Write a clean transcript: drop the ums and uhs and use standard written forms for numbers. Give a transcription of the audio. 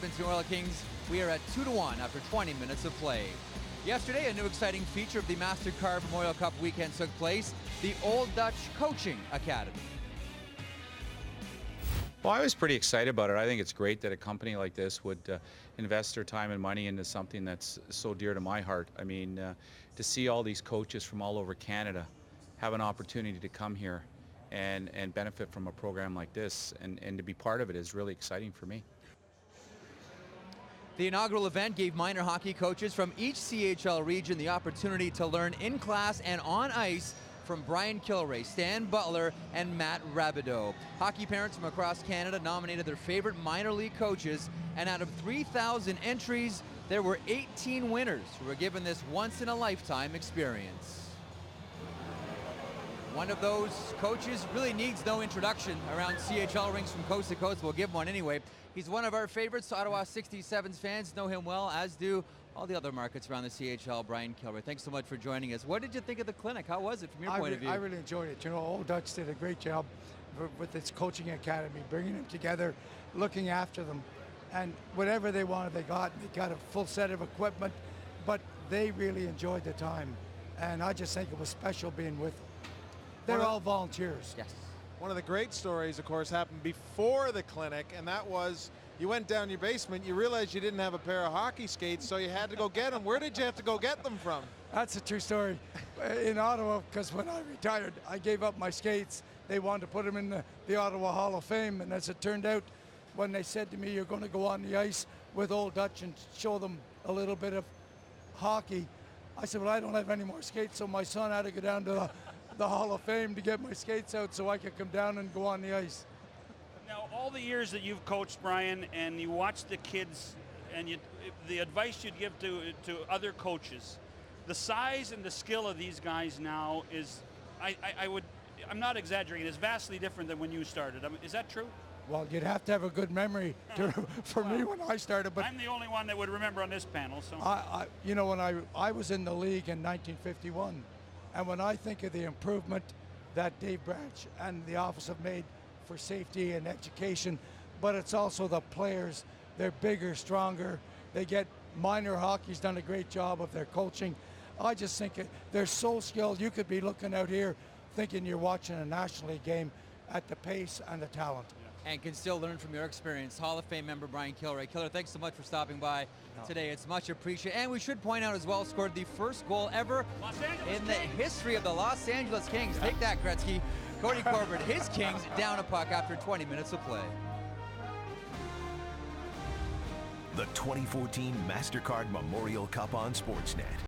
Edmonton Oil Kings. We are at 2-1 after 20 minutes of play. Yesterday, a new exciting feature of the MasterCard Memorial Cup weekend took place, the Old Dutch Coaching Academy. Well, I was pretty excited about it. I think it's great that a company like this would invest their time and money into something that's so dear to my heart. I mean, to see all these coaches from all over Canada have an opportunity to come here and benefit from a program like this and to be part of it is really exciting for me. The inaugural event gave minor hockey coaches from each CHL region the opportunity to learn in class and on ice from Brian Kilrea, Stan Butler, and Matt Rabideau. Hockey parents from across Canada nominated their favorite minor league coaches, and out of 3,000 entries, there were 18 winners who were given this once-in-a-lifetime experience. One of those coaches really needs no introduction around CHL rinks from coast to coast. We'll give him one anyway. He's one of our favorites. Ottawa 67's fans know him well, as do all the other markets around the CHL. Brian Kilrea, thanks so much for joining us. What did you think of the clinic? How was it from your point of view? I really enjoyed it. You know, Old Dutch did a great job with its coaching academy, bringing them together, looking after them. And whatever they wanted, they got a full set of equipment, but they really enjoyed the time. And I just think it was special being with them. They're all volunteers. Yes. One of the great stories, of course, happened before the clinic, and that was you went down your basement, you realized you didn't have a pair of hockey skates, so you had to go get them. Where did you have to go get them from? That's a true story. In Ottawa, because when I retired, I gave up my skates. They wanted to put them in the Ottawa Hall of Fame, and as it turned out, when they said to me, you're going to go on the ice with Old Dutch and show them a little bit of hockey, I said, well, I don't have any more skates, so my son had to go down to the Hall of Fame to get my skates out so I could come down and go on the ice. Now, all the years that you've coached, Brian, and you watch the kids, and the advice you'd give to other coaches, the size and the skill of these guys now is, I'm not exaggerating, is vastly different than when you started. I mean, is that true? Well, you'd have to have a good memory for me when I started. But I'm the only one that would remember on this panel. So you know, when I was in the league in 1951, and when I think of the improvement that Dave Branch and the office have made for safety and education, but it's also the players. They're bigger, stronger. They get minor hockey's done a great job of their coaching. I just think they're so skilled. You could be looking out here thinking you're watching a National League game at the pace and the talent. And can still learn from your experience. Hall of Fame member Brian Kilrea. Kilrea, thanks so much for stopping by today. It's much appreciated. And we should point out as well, scored the first goal ever in the history of the Los Angeles Kings. Take that, Gretzky. Cody Corbett, his Kings, down a puck after 20 minutes of play. The 2014 MasterCard Memorial Cup on Sportsnet.